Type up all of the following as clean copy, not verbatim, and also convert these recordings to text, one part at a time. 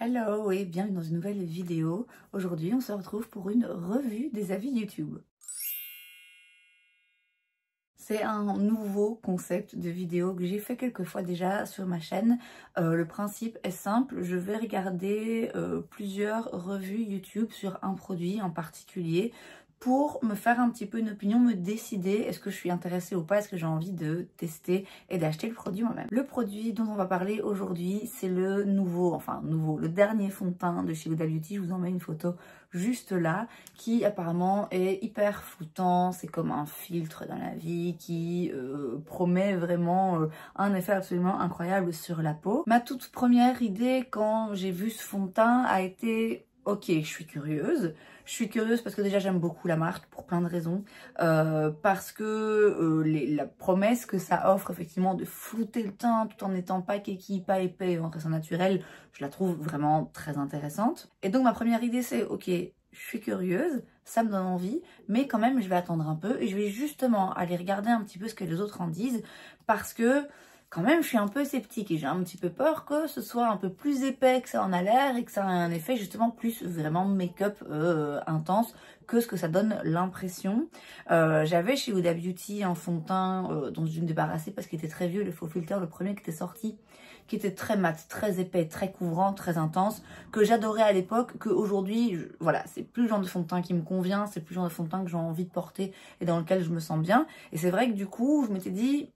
Hello et bienvenue dans une nouvelle vidéo. Aujourd'hui, on se retrouve pour une revue des avis YouTube. C'est un nouveau concept de vidéo que j'ai fait quelques fois déjà sur ma chaîne. Le principe est simple, je vais regarder plusieurs revues YouTube sur un produit en particulier pour me faire un petit peu une opinion, me décider est-ce que je suis intéressée ou pas, est-ce que j'ai envie de tester et d'acheter le produit moi-même. Le produit dont on va parler aujourd'hui, c'est le le dernier fond de teint de chez Huda Beauty. Je vous en mets une photo juste là, qui apparemment est hyper floutant, c'est comme un filtre dans la vie qui promet vraiment un effet absolument incroyable sur la peau. Ma toute première idée quand j'ai vu ce fond de teint a été ok, je suis curieuse. Je suis curieuse parce que déjà j'aime beaucoup la marque pour plein de raisons. Parce que la promesse que ça offre effectivement de flouter le teint tout en n'étant pas keki, pas épais, en restant naturel, je la trouve vraiment très intéressante. Et donc ma première idée c'est ok, je suis curieuse, ça me donne envie, mais quand même je vais attendre un peu et je vais justement aller regarder un petit peu ce que les autres en disent parce que quand même, je suis un peu sceptique et j'ai un petit peu peur que ce soit un peu plus épais que ça en a l'air et que ça a un effet justement plus vraiment make-up intense que ce que ça donne l'impression. J'avais chez Huda Beauty un fond de teint dont je me débarrassais parce qu'il était très vieux, le faux filter, le premier qui était sorti, qui était très mat, très épais, très couvrant, très intense, que j'adorais à l'époque, qu'aujourd'hui, voilà, c'est plus le genre de fond de teint qui me convient, c'est plus le genre de fond de teint que j'ai envie de porter et dans lequel je me sens bien. Et c'est vrai que du coup, je m'étais dit,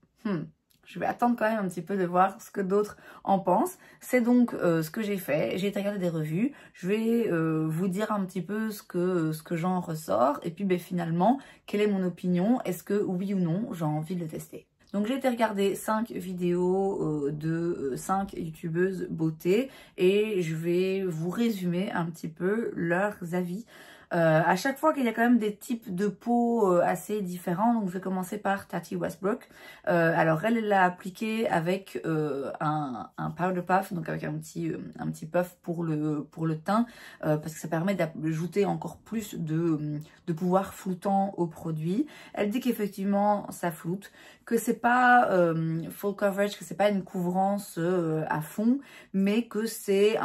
je vais attendre quand même un petit peu de voir ce que d'autres en pensent. C'est donc ce que j'ai fait. J'ai été regarder des revues. Je vais vous dire un petit peu ce que j'en ressors. Et puis finalement, quelle est mon opinion? Est-ce que oui ou non, j'ai envie de le tester? Donc j'ai été regarder 5 vidéos de 5 youtubeuses beauté. Et je vais vous résumer un petit peu leurs avis. À chaque fois qu'il y a quand même des types de peau assez différents, donc je vais commencer par Tati Westbrook. Alors elle l'a appliqué avec un powder puff, donc avec un petit puff pour le teint, parce que ça permet d'ajouter encore plus de pouvoir floutant au produit. Elle dit qu'effectivement ça floute, que c'est pas full coverage, que c'est pas une couvrance à fond, mais que c'est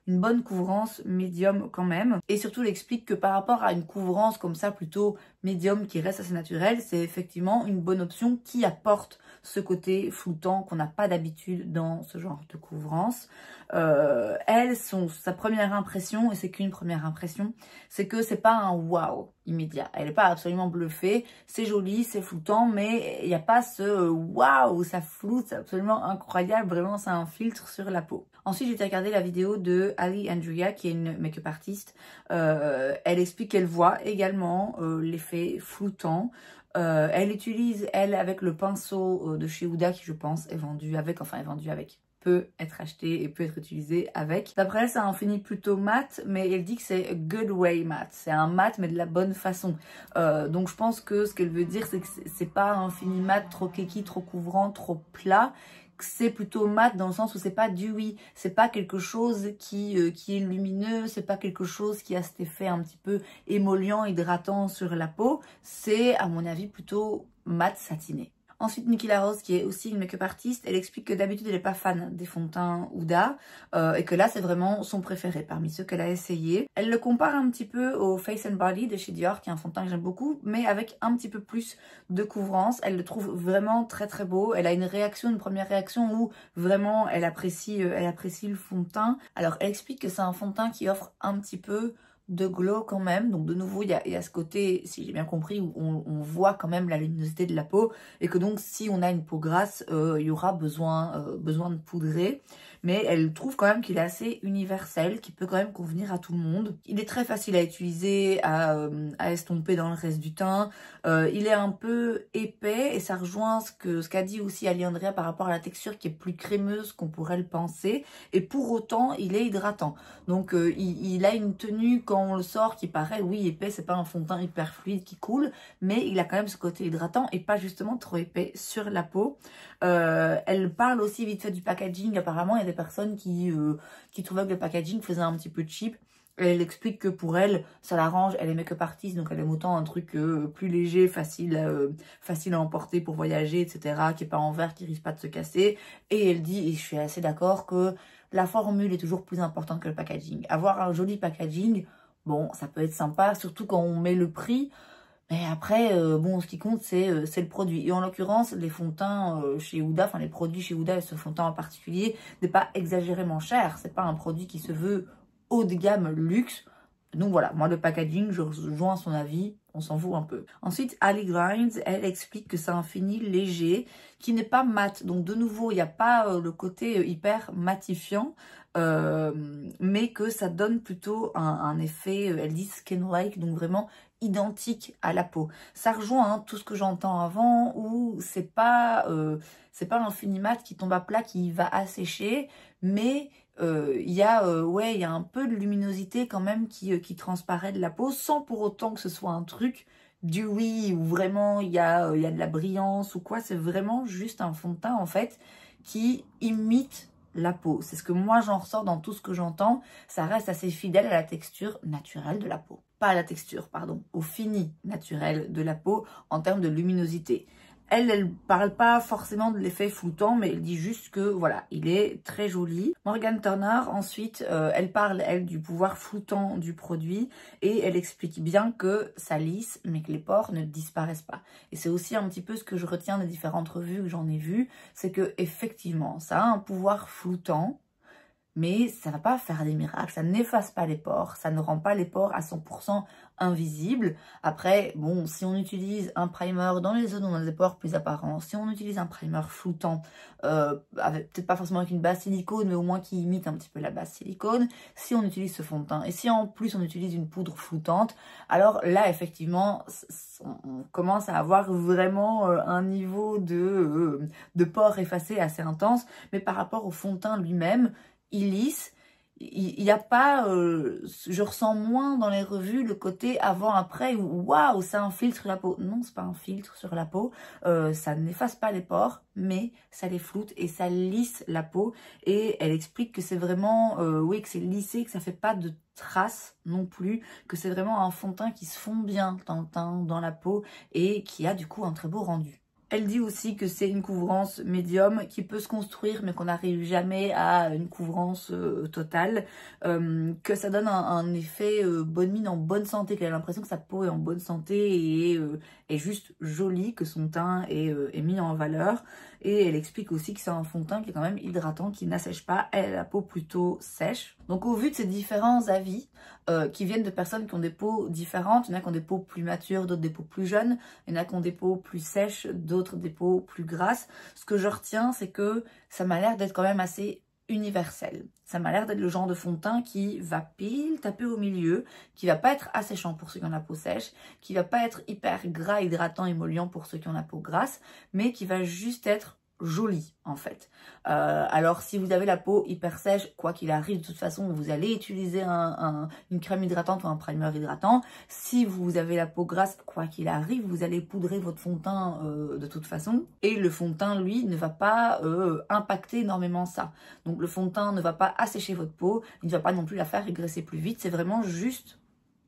une bonne couvrance médium quand même. Et surtout, elle explique que par rapport à une couvrance comme ça, plutôt médium qui reste assez naturelle, c'est effectivement une bonne option qui apporte ce côté floutant qu'on n'a pas d'habitude dans ce genre de couvrance. Sa première impression, et c'est qu'une première impression, c'est que c'est pas un waouh immédiat. Elle n'est pas absolument bluffée, c'est joli, c'est floutant, mais il n'y a pas ce waouh, ça floute, c'est absolument incroyable, vraiment c'est un filtre sur la peau. Ensuite, j'ai été regarder la vidéo de Ali Andrea, qui est une make-up artiste. Elle explique qu'elle voit également l'effet floutant. Elle utilise, elle, avec le pinceau de chez Huda, qui je pense est vendu avec, peut être acheté et peut être utilisé avec. D'après elle, ça a un fini plutôt mat, mais elle dit que c'est good way mat. C'est un mat, mais de la bonne façon. Donc je pense que ce qu'elle veut dire, c'est que c'est pas un fini mat trop keki, trop couvrant, trop plat. C'est plutôt mat dans le sens où c'est pas dewy, c'est pas quelque chose qui est lumineux, c'est pas quelque chose qui a cet effet un petit peu émollient, hydratant sur la peau. C'est à mon avis plutôt mat satiné. Ensuite, Nikki Larose, qui est aussi une make-up artiste, elle explique que d'habitude, elle n'est pas fan des fonds de teint Huda et que là, c'est vraiment son préféré parmi ceux qu'elle a essayé. Elle le compare un petit peu au Face and Body de chez Dior, qui est un fond de teint que j'aime beaucoup, mais avec un petit peu plus de couvrance. Elle le trouve vraiment très très beau. Elle a une première réaction où vraiment elle apprécie le fond de teint. Alors, elle explique que c'est un fond de teint qui offre un petit peu de glow quand même, donc de nouveau il y a ce côté, si j'ai bien compris, où on voit quand même la luminosité de la peau et que donc si on a une peau grasse, il y aura besoin de poudrer, mais elle trouve quand même qu'il est assez universel, qu'il peut quand même convenir à tout le monde. Il est très facile à utiliser, à estomper dans le reste du teint, il est un peu épais et ça rejoint ce qu'a dit aussi Ali Andrea par rapport à la texture qui est plus crémeuse qu'on pourrait le penser, et pour autant il est hydratant, donc il a une tenue quand on le sort qui paraît, oui, épais, c'est pas un fond de teint hyper fluide qui coule, mais il a quand même ce côté hydratant et pas justement trop épais sur la peau. Elle parle aussi vite fait du packaging. Apparemment, il y a des personnes qui trouvaient que le packaging faisait un petit peu cheap. Elle explique que pour elle, ça l'arrange, elle est make-up artiste, donc elle aime autant un truc plus léger, facile à emporter pour voyager, etc., qui est pas en verre, qui risque pas de se casser. Et elle dit, et je suis assez d'accord, que la formule est toujours plus importante que le packaging. Avoir un joli packaging, bon, ça peut être sympa, surtout quand on met le prix. Mais après, bon, ce qui compte, c'est le produit. Et en l'occurrence, les fonds de teint chez Huda, enfin les produits chez Huda et ce fond de teint en particulier, n'est pas exagérément cher. C'est pas un produit qui se veut haut de gamme luxe. Donc voilà, moi le packaging, je rejoins son avis, on s'en fout un peu. Ensuite, Ali Grinds, elle explique que c'est un fini léger, qui n'est pas mat. Donc de nouveau, il n'y a pas le côté hyper matifiant, mais que ça donne plutôt un effet, elle dit skin-like, donc vraiment identique à la peau. Ça rejoint tout ce que j'entends avant, où c'est pas un fini mat qui tombe à plat, qui va assécher, mais il y a un peu de luminosité quand même qui transparaît de la peau, sans pour autant que ce soit un truc dewy où vraiment il y a de la brillance ou quoi. C'est vraiment juste un fond de teint en fait qui imite la peau. C'est ce que moi j'en ressors dans tout ce que j'entends. Ça reste assez fidèle à la texture naturelle de la peau. Pas à la texture, pardon, au fini naturel de la peau en termes de luminosité. Elle parle pas forcément de l'effet floutant, mais elle dit juste que, voilà, il est très joli. Morgan Turner, ensuite, elle parle, elle, du pouvoir floutant du produit et elle explique bien que ça lisse, mais que les pores ne disparaissent pas. Et c'est aussi un petit peu ce que je retiens des différentes revues que j'en ai vues, c'est que effectivement, ça a un pouvoir floutant, mais ça ne va pas faire des miracles, ça n'efface pas les pores, ça ne rend pas les pores à 100% invisibles. Après, bon, si on utilise un primer dans les zones où on a des pores plus apparents, si on utilise un primer floutant, peut-être pas forcément avec une base silicone, mais au moins qui imite un petit peu la base silicone, si on utilise ce fond de teint, et si en plus on utilise une poudre floutante, alors là, effectivement, on commence à avoir vraiment un niveau de pores effacés assez intense, mais par rapport au fond de teint lui-même, il lisse, il n'y a pas, je ressens moins dans les revues le côté avant-après où waouh, c'est un filtre sur la peau. Non, c'est pas un filtre sur la peau, ça n'efface pas les pores, mais ça les floute et ça lisse la peau. Et elle explique que c'est vraiment, oui, que c'est lissé, que ça fait pas de traces non plus, que c'est vraiment un fond de teint qui se fond bien dans le teint, dans la peau et qui a du coup un très beau rendu. Elle dit aussi que c'est une couvrance médium qui peut se construire mais qu'on n'arrive jamais à une couvrance totale, que ça donne un effet bonne mine, en bonne santé, qu'elle a l'impression que sa peau est en bonne santé et est juste jolie, que son teint est mis en valeur. Et elle explique aussi que c'est un fond de teint qui est quand même hydratant, qui n'assèche pas, elle a la peau plutôt sèche. Donc au vu de ces différents avis qui viennent de personnes qui ont des peaux différentes, il y en a qui ont des peaux plus matures, d'autres des peaux plus jeunes, il y en a qui ont des peaux plus sèches, d'autres des peaux plus grasses. Ce que je retiens, c'est que ça m'a l'air d'être quand même assez universel. Ça m'a l'air d'être le genre de fond de teint qui va pile taper au milieu, qui va pas être asséchant pour ceux qui ont la peau sèche, qui va pas être hyper gras, hydratant, émollient pour ceux qui ont la peau grasse, mais qui va juste être joli en fait. Alors si vous avez la peau hyper sèche, quoi qu'il arrive, de toute façon vous allez utiliser une crème hydratante ou un primer hydratant. Si vous avez la peau grasse, quoi qu'il arrive, vous allez poudrer votre fond de teint de toute façon. Et le fond de teint, lui, ne va pas impacter énormément ça. Donc le fond de teint ne va pas assécher votre peau, il ne va pas non plus la faire régresser plus vite, c'est vraiment juste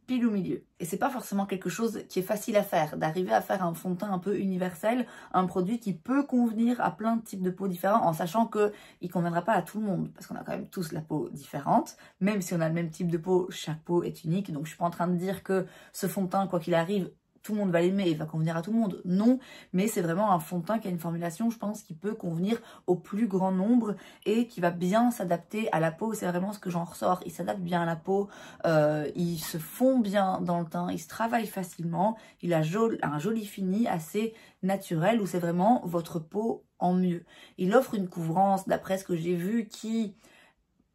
pile au milieu. Et c'est pas forcément quelque chose qui est facile à faire, d'arriver à faire un fond de teint un peu universel, un produit qui peut convenir à plein de types de peaux différents, en sachant que il conviendra pas à tout le monde, parce qu'on a quand même tous la peau différente, même si on a le même type de peau, chaque peau est unique, donc je suis pas en train de dire que ce fond de teint, quoi qu'il arrive, tout le monde va l'aimer et va convenir à tout le monde. Non, mais c'est vraiment un fond de teint qui a une formulation, je pense, qui peut convenir au plus grand nombre et qui va bien s'adapter à la peau. C'est vraiment ce que j'en ressors. Il s'adapte bien à la peau, il se fond bien dans le teint, il se travaille facilement, il a un joli fini assez naturel où c'est vraiment votre peau en mieux. Il offre une couvrance, d'après ce que j'ai vu, qui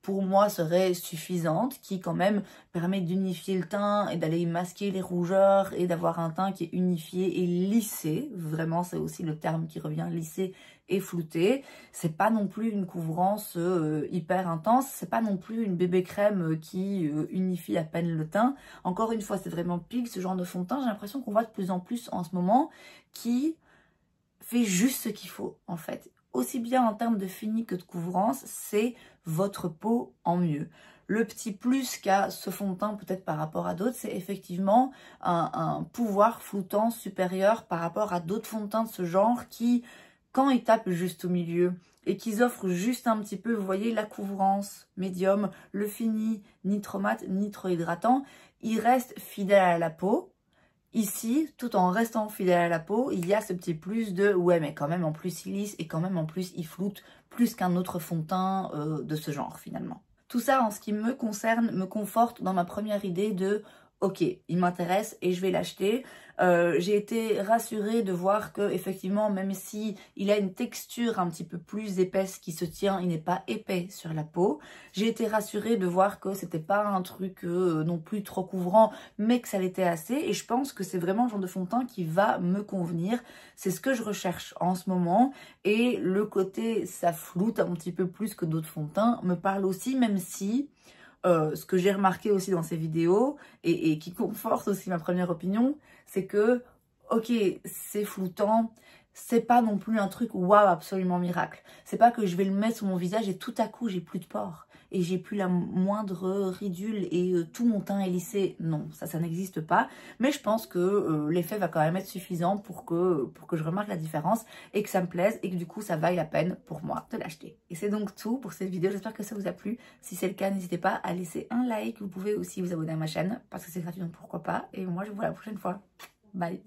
pour moi serait suffisante, qui quand même permet d'unifier le teint et d'aller masquer les rougeurs et d'avoir un teint qui est unifié et lissé. Vraiment, c'est aussi le terme qui revient, lissé et flouté. C'est pas non plus une couvrance hyper intense, c'est pas non plus une bébé crème qui unifie à peine le teint. Encore une fois, c'est vraiment pile ce genre de fond de teint. J'ai l'impression qu'on voit de plus en plus en ce moment qui fait juste ce qu'il faut en fait. Aussi bien en termes de fini que de couvrance, c'est votre peau en mieux. Le petit plus qu'a ce fond de teint peut-être par rapport à d'autres, c'est effectivement un pouvoir floutant supérieur par rapport à d'autres fonds de teint de ce genre qui, quand ils tapent juste au milieu et qu'ils offrent juste un petit peu, vous voyez, la couvrance médium, le fini, ni trop mat, ni trop hydratant. Il reste fidèle à la peau. Ici, tout en restant fidèle à la peau, il y a ce petit plus de ouais, mais quand même en plus il lisse et quand même en plus il floute plus qu'un autre fond de teint de ce genre finalement. Tout ça en ce qui me concerne me conforte dans ma première idée de ok, il m'intéresse et je vais l'acheter. J'ai été rassurée de voir que effectivement, même si il a une texture un petit peu plus épaisse qui se tient, il n'est pas épais sur la peau. J'ai été rassurée de voir que c'était pas un truc non plus trop couvrant, mais que ça l'était assez. Et je pense que c'est vraiment le genre de fond de teint qui va me convenir. C'est ce que je recherche en ce moment. Et le côté ça floute un petit peu plus que d'autres fonds de teint me parle aussi, même si ce que j'ai remarqué aussi dans ces vidéos et qui conforte aussi ma première opinion, c'est que, ok, c'est floutant, c'est pas non plus un truc waouh absolument miracle. C'est pas que je vais le mettre sur mon visage et tout à coup j'ai plus de pores et j'ai plus la moindre ridule et tout mon teint est lissé. Non, ça n'existe pas. Mais je pense que l'effet va quand même être suffisant pour que je remarque la différence et que ça me plaise et que du coup ça vaille la peine pour moi de l'acheter. Et c'est donc tout pour cette vidéo. J'espère que ça vous a plu. Si c'est le cas, n'hésitez pas à laisser un like. Vous pouvez aussi vous abonner à ma chaîne parce que c'est gratuit, donc pourquoi pas. Et moi je vous vois la prochaine fois. Bye.